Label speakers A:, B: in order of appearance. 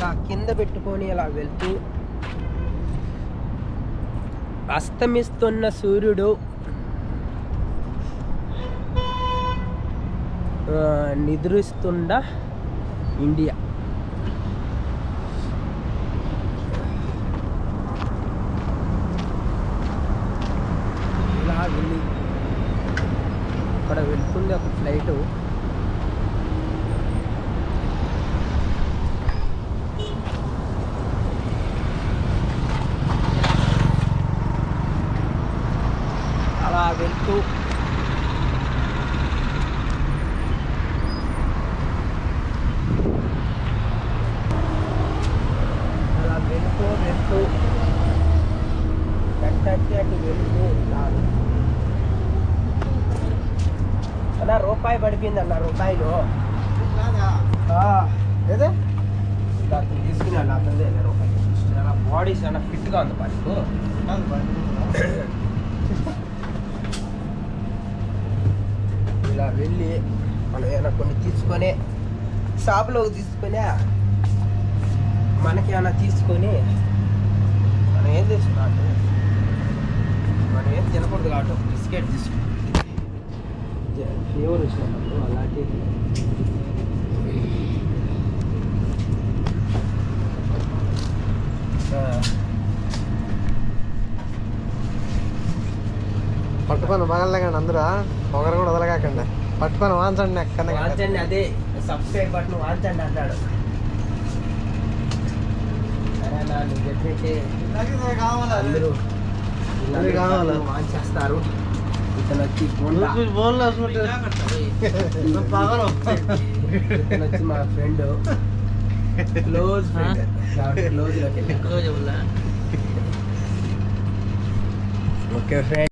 A: ఇలా కింద పెట్టుకొని ఇలా వెళ్తూ అస్తమిస్తున్న సూర్యుడు నిద్రిస్తున్న ఇండియా. ఇలా వెళ్ళి అక్కడ వెళ్తుంది ఒక ఫ్లైటు. అలా వెళ్తూ వెళ్తూ అటు వెళ్తూ అన్న రూపాయి పడిపోయింది అన్న. రూపాయలు ఏదే తీసుకున్నాను అతనిదే రూపాయి. చాలా బాడీ చాలా ఫిట్గా ఉంది పట్టుకు. ఇలా వెళ్ళి మనం ఏమైనా కొన్ని తీసుకొని షాపులోకి తీసుకొని మనకి ఏమైనా తీసుకొని మనం ఏం తీసుకున్నాం, మనం ఏం తినకూడదు కాబట్టి బిస్కెట్ తీసుకున్నాం. ఫీవర్ వచ్చినప్పుడు అలాంటి
B: పట్టుకొని వదలకండి, అందరూ ఒకరు కూడా వదలకాకండి. పట్టుకొని వాంచండి, ఎక్కడ
A: వాంచండి. అదే సబ్స్క్రైబ్ బటన్ వాంచండి అంటాడు. సరేనా, నువ్వు చెప్పేసి అందరూ వాంచేస్తారు. ఇతను వచ్చి ఇతను వచ్చి మా ఫ్రెండ్, క్లోజ్ ఫ్రెండ్ కాబట్టి క్లోజ్లోకి ఓకే ఫ్రెండ్.